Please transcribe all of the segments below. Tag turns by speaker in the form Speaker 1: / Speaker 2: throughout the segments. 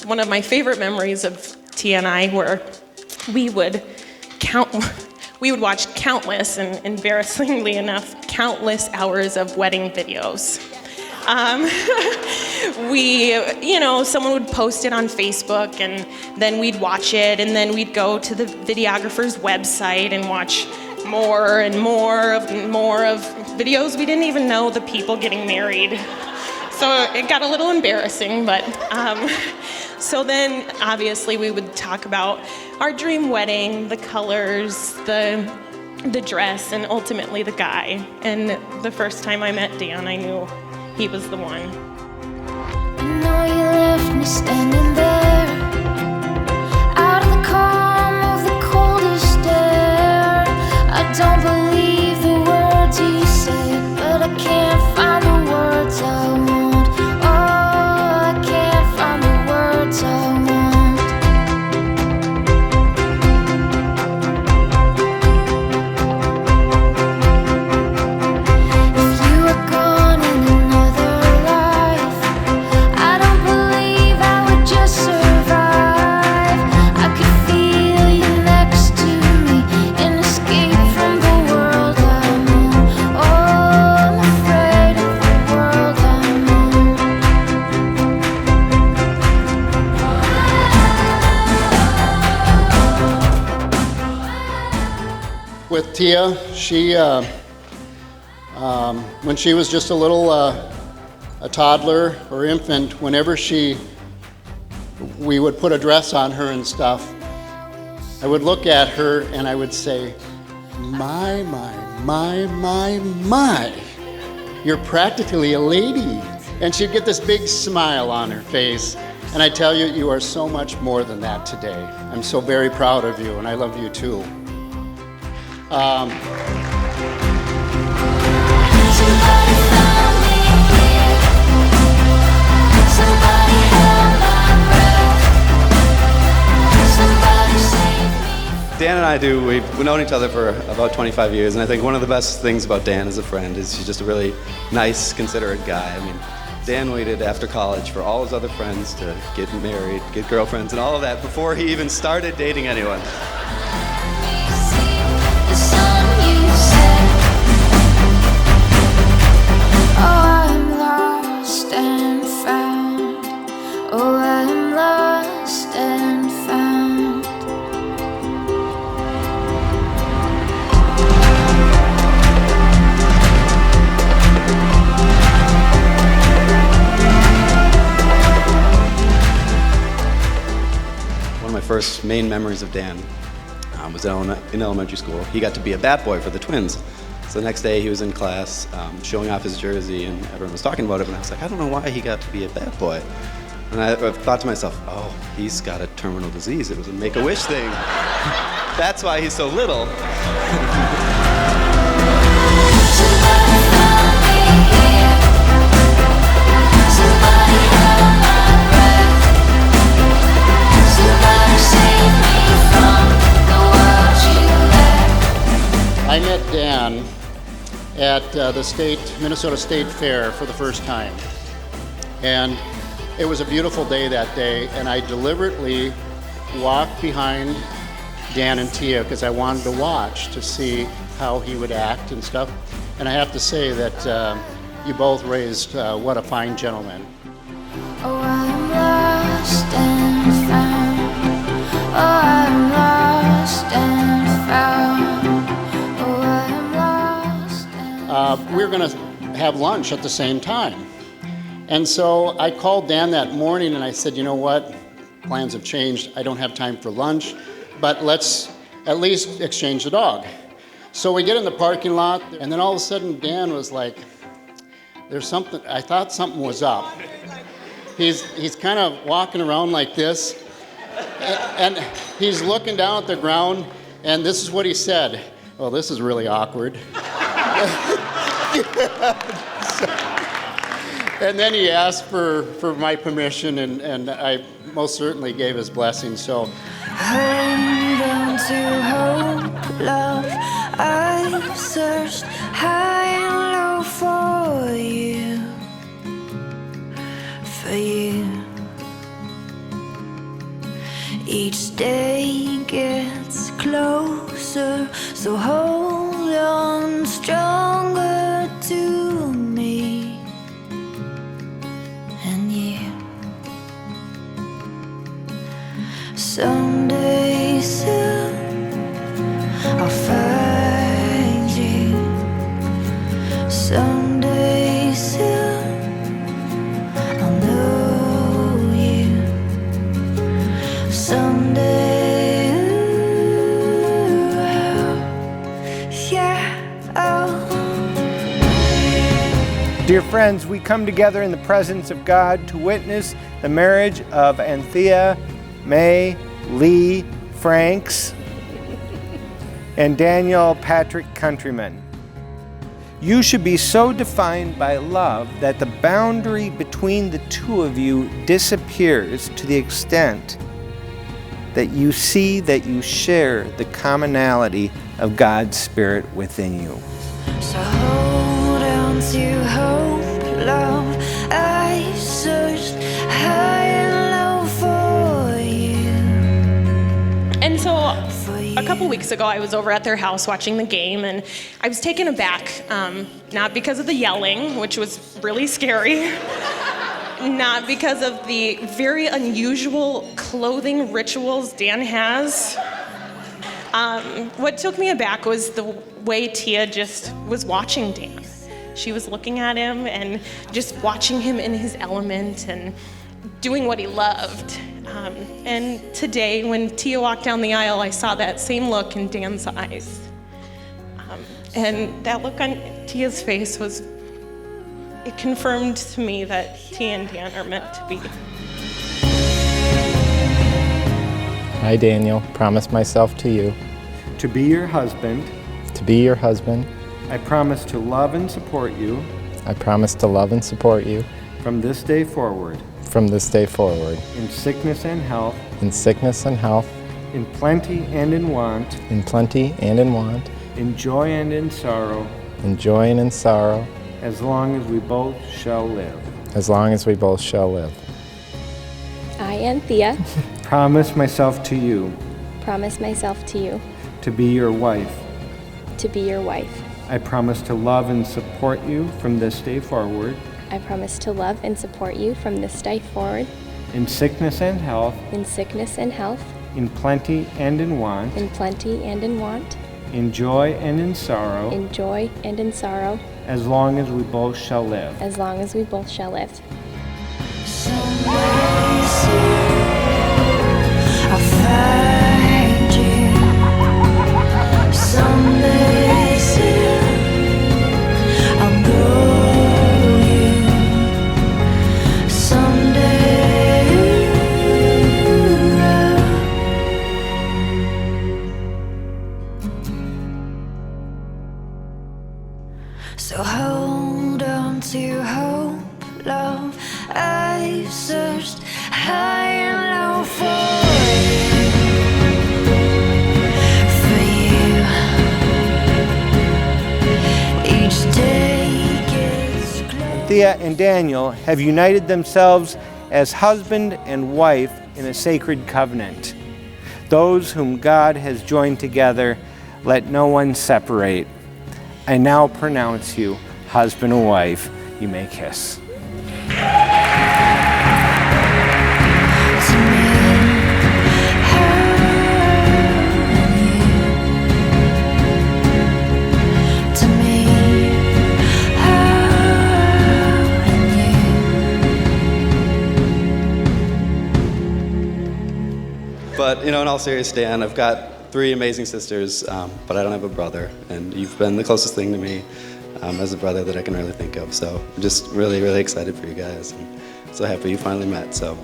Speaker 1: One of my favorite memories of Tia and I were we would watch countless, and embarrassingly enough, countless hours of wedding videos. Someone would post it on Facebook, and then we'd watch it, and then we'd go to the videographer's website and watch more and more of videos. We didn't even know the people getting married. So it got a little embarrassing, but so then obviously we would talk about our dream wedding, the colors, the dress, and ultimately the guy. And the first time I met Dan, I knew he was the one.
Speaker 2: I know you left me standing there, out of the calm of the coldest air. I don't believe the words you said, but I can't find the words I want. Oh, I can't find the words I want. If you were gone in another life, I don't believe I would just survive. I could feel you next to me and escape from the world I'm in. Oh, I'm afraid of the world I'm in.
Speaker 3: With Tia, when she was just a little a toddler or infant, whenever we would put a dress on her and stuff, I would look at her and I would say, my, you're practically a lady. And she'd get this big smile on her face. And I tell you, you are so much more than that today. I'm so very proud of you, and I love you too.
Speaker 2: Somebody found me here. Somebody held my breath. Somebody saved me.
Speaker 4: Dan and I we've known each other for about 25 years, and I think one of the best things about Dan as a friend is he's just a really nice, considerate guy. I mean, Dan waited after college for all his other friends to get married, get girlfriends, and all of that before he even started dating anyone.
Speaker 2: The sun you set. Oh, I'm lost and found. Oh, I'm lost and found.
Speaker 4: One of my first main memories of Dan was in elementary school. He got to be a bat boy for the Twins. So the next day he was in class showing off his jersey, and everyone was talking about him, and I was like, I don't know why he got to be a bat boy. And I thought to myself, oh, he's got a terminal disease. It was a Make-A-Wish thing. That's why he's so little.
Speaker 2: Somebody found me here. Somebody held my breath. Somebody saved me from the world you left.
Speaker 3: I met Dan at the Minnesota State Fair for the first time. And it was a beautiful day that day, and I deliberately walked behind Dan and Tia because I wanted to watch to see how he would act and stuff. And I have to say that you both raised what a fine gentleman.
Speaker 2: Oh, I'm lost and found. Oh, I'm lost and found. Oh, I'm lost and
Speaker 3: We were going to have lunch at the same time. And so I called Dan that morning and I said, you know what? Plans have changed. I don't have time for lunch, but let's at least exchange the dog. So we get in the parking lot, and then all of a sudden Dan was like, there's something, I thought something was up. He's kind of walking around like this, and he's looking down at the ground, and this is what he said. Well, this is really awkward. And then he asked for my permission, and I most certainly gave his blessing. So,
Speaker 2: hold on to hope, love. I've searched high and low for you, for you. Each day gets closer, so hold on stronger to me and you. Someday soon I'll find you. Someday soon I'll know you. Someday, ooh, yeah,
Speaker 5: Dear friends, we come together in the presence of God to witness the marriage of Anthea, May, Lee, Franks, and Daniel Patrick Countryman. You should be so defined by love that the boundary between the two of you disappears to the extent that you see that you share the commonality of God's Spirit within you.
Speaker 2: so hold on to hope, love. I searched high and low for you.
Speaker 1: And so a couple weeks ago, I was over at their house watching the game, and I was taken aback, not because of the yelling, which was really scary, not because of the very unusual clothing rituals Dan has. What took me aback was the way Tia just was watching Dan. She was looking at him and just watching him in his element and doing what he loved. And today, when Tia walked down the aisle, I saw that same look in Dan's eyes. And that look on Tia's face it confirmed to me that Tia and Dan are meant to be.
Speaker 6: I, Daniel, promise myself to you.
Speaker 5: To be your husband.
Speaker 6: To be your husband.
Speaker 5: I promise to love and support you.
Speaker 6: I promise to love and support you.
Speaker 5: From this day forward.
Speaker 6: From this day forward.
Speaker 5: In sickness and health.
Speaker 6: In sickness and health.
Speaker 5: In plenty and in want.
Speaker 6: In plenty and in want.
Speaker 5: In joy and in sorrow.
Speaker 6: In joy and in sorrow.
Speaker 5: As long as we both shall live.
Speaker 6: As long as we both shall live.
Speaker 7: I, Anthea,
Speaker 5: Promise myself to you.
Speaker 7: promise myself to you
Speaker 5: To be your wife.
Speaker 7: to be your wife.
Speaker 5: I promise to love and support you from this day forward.
Speaker 7: I promise to love and support you from this day forward,
Speaker 5: In sickness and health.
Speaker 7: in sickness and health,
Speaker 5: In plenty and in want.
Speaker 7: in plenty and in want,
Speaker 5: In joy and in sorrow.
Speaker 7: in joy and in sorrow,
Speaker 5: As long as we both shall live.
Speaker 7: as long as we both shall live.
Speaker 2: someday soon I'll find you. Someday soon I'll know you. Someday, so hold on to hope, love. I've searched high and low for you. Each day gets closer.
Speaker 5: Thea and Daniel have united themselves as husband and wife in a sacred covenant. Those whom God has joined together, let no one separate. I now pronounce you husband and wife. You may kiss.
Speaker 4: But, in all seriousness, Dan, I've got 3 amazing sisters, but I don't have a brother, and you've been the closest thing to me as a brother that I can really think of. So I'm just really, really excited for you guys, and so happy you finally met. So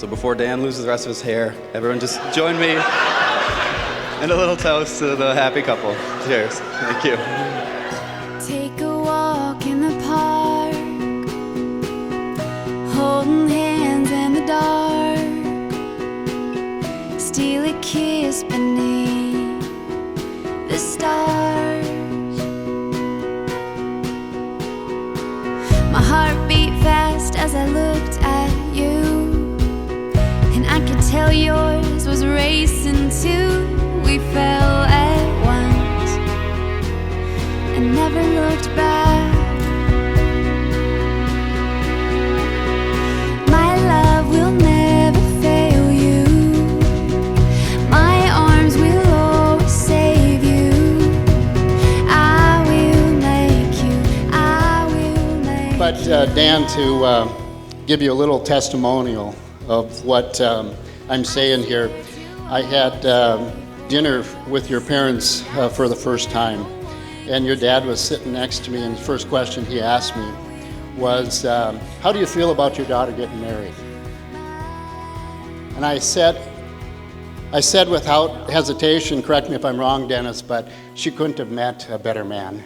Speaker 4: before Dan loses the rest of his hair, everyone just join me in a little toast to the happy couple. Cheers. Thank you.
Speaker 2: Take a walk in the park, holding hands in the dark, steal a kiss beneath the stars. My heart beat fast as I looked at you, and I could tell yours was reason to. We fell at once and never looked back. My love will never fail you. My arms will always save you. I will make you. I will make
Speaker 3: But Dan, to give you a little testimonial of what I'm saying here, I had dinner with your parents for the first time, and your dad was sitting next to me, and the first question he asked me was, how do you feel about your daughter getting married? And I said without hesitation, correct me if I'm wrong, Dennis, but she couldn't have met a better man.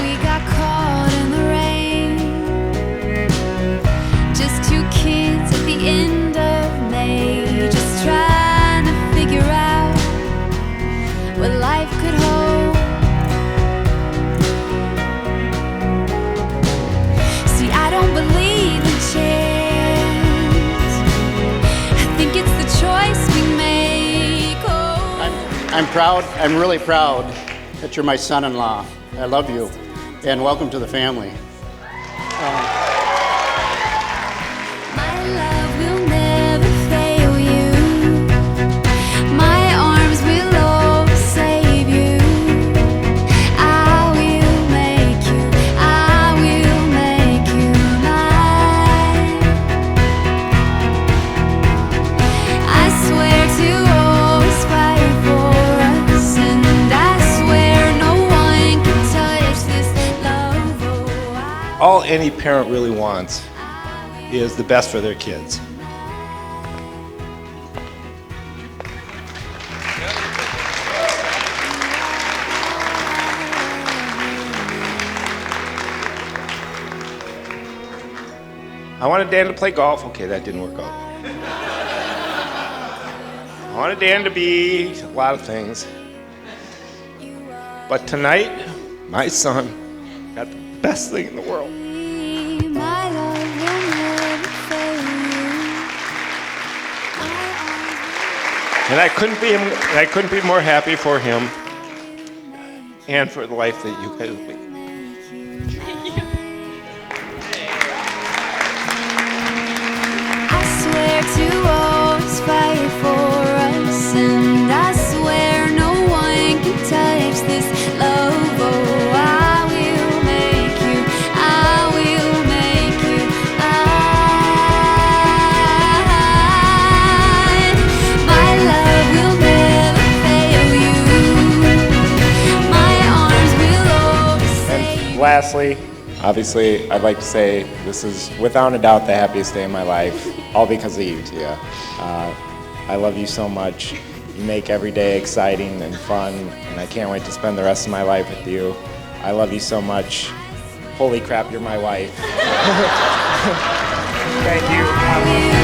Speaker 2: We got caught in the rain, just two kids at the end of May, just trying to figure out what life could hold. See, I don't believe in chance. I think it's the choice we make. Oh.
Speaker 3: I'm proud, I'm really proud that you're my son-in-law. I love you, and welcome to the family.
Speaker 2: My love will never fail you. My arms will always save you. I will make you. I will make you mine. I swear to always fight for us, and I swear no one can touch this love. Oh,
Speaker 5: All any parent really wants is the best for their kids. I wanted Dan to play golf. Okay, that didn't work out. I wanted Dan to be a lot of things. But tonight, my son got the best thing in the world.
Speaker 2: my love will never fail you. My arms
Speaker 5: And I couldn't be more happy for him and for the life that you guys will be.
Speaker 2: I swear to always fight for us, and I swear no one can touch this love. Oh, I will make you. I will make you. My love will never fail you. My arms will always save you.
Speaker 6: And lastly, obviously, I'd like to say this is without a doubt the happiest day of my life, all because of you, Tia. I love you so much. You make every day exciting and fun, and I can't wait to spend the rest of my life with you. I love you so much. Holy crap, you're my wife. Thank you.